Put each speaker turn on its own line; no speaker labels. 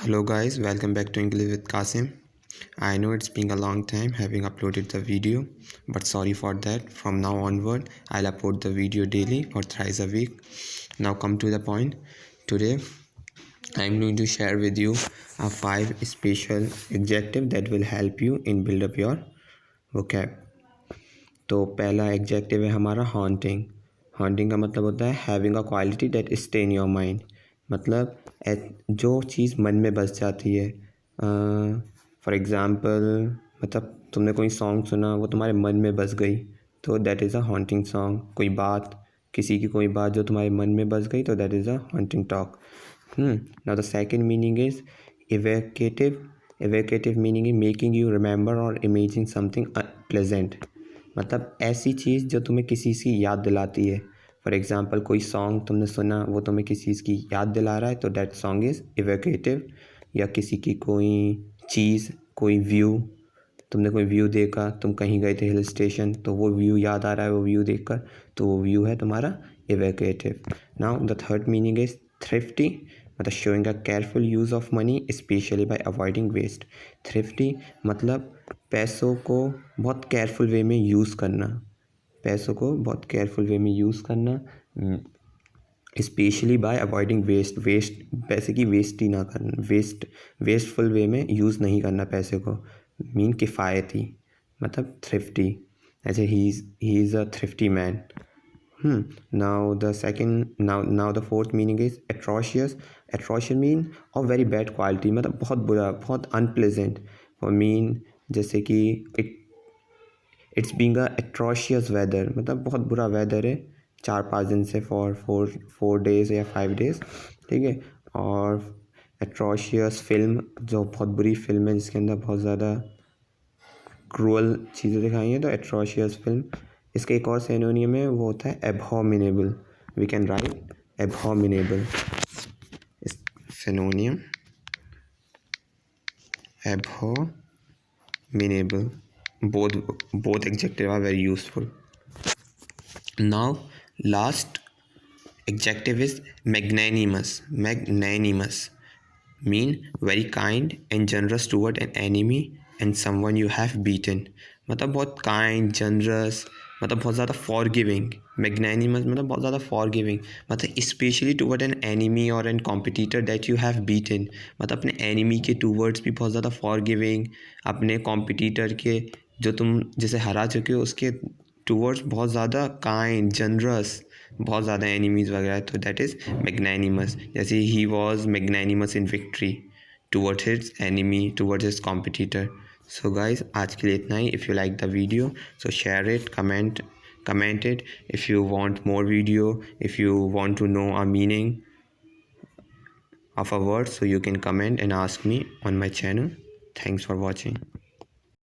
Hello guys, welcome back to English with Kasim. I know it's been a long time having uploaded the video, but sorry for that. From now onward, I'll upload the video daily or thrice a week. Now come to the point. Today, I'm going to share with you a 5 special adjective that will help you in build up your vocab. तो पहला executive है हमारा haunting. Haunting का मतलब होता है having a quality that stay in your mind. मतलब जो चीज़ मन में बस जाती है. फॉर एग्ज़ाम्पल मतलब तुमने कोई सॉन्ग सुना, वो तुम्हारे मन में बस गई, तो that is a haunting song. कोई बात, किसी की कोई बात जो तुम्हारे मन में बस गई, तो that is a haunting talk. Now the second meaning is evocative. Evocative meaning is making you remember or imagine something pleasant. मतलब ऐसी चीज़ जो तुम्हें किसी की याद दिलाती है. फॉर एग्ज़ाम्पल कोई सॉन्ग तुमने सुना, वो तुम्हें किसी चीज़ की याद दिला रहा है, तो दैट सॉन्ग इज़ evocative. या किसी की कोई चीज़, कोई व्यू, तुमने कोई व्यू देखा, तुम कहीं गए थे हिल स्टेशन, तो वो व्यू याद आ रहा है वो व्यू देखकर, तो वो व्यू है तुम्हारा evocative. Now the third meaning is thrifty. मतलब showing a careful use of money specially by avoiding waste. thrifty मतलब पैसों को बहुत केयरफुल वे में यूज़ करना. पैसों को बहुत केयरफुल वे में यूज़ करना, स्पेशली बाय अवॉइडिंग वेस्ट. पैसे की वेस्ट ही ना करना, वेस्टफुल वे में यूज़ नहीं करना पैसे को. मीन किफ़ायती, मतलब thrifty. ऐसे he is a thrifty man. Now the fourth meaning is atrocious. Atrocious mean of very bad quality. मतलब बहुत बुरा, बहुत unpleasant. For mean जैसे कि it's being a atrocious weather. मतलब बहुत बुरा वेदर है 4-5 दिन से, फोर डेज या 5 डेज. ठीक है. और atrocious फिल्म, जो बहुत बुरी फिल्म है जिसके अंदर बहुत ज़्यादा क्रूअल चीज़ें दिखाई हैं, तो atrocious फिल्म. इसका एक और सिनोनियम है, वो होता है abominable. We can write abominable. Synonym abominable. Both adjectives are very useful. Now last adjective is magnanimous. Magnanimous mean very kind and generous toward an enemy and someone you have beaten. मतलब बहुत kind, generous, मतलब बहुत ज़्यादा forgiving. Magnanimous मतलब बहुत ज़्यादा forgiving, मतलब especially toward an enemy or an competitor that you have beaten. मतलब अपने enemy के towards भी बहुत ज़्यादा forgiving, अपने competitor के जो तुम जिसे हरा चुके हो उसके towards बहुत ज़्यादा kind, generous. बहुत ज़्यादा एनिमीज़ वगैरह, तो दैट इज़ मैग्नानिमस. जैसे he was magnanimous in victory towards his enemy, towards his competitor. So guys, आज के लिए इतना ही. If you like the video, so share it, comment it. If you want more video, if you want to know a meaning of a word, so you can comment and ask me on my channel. Thanks for watching.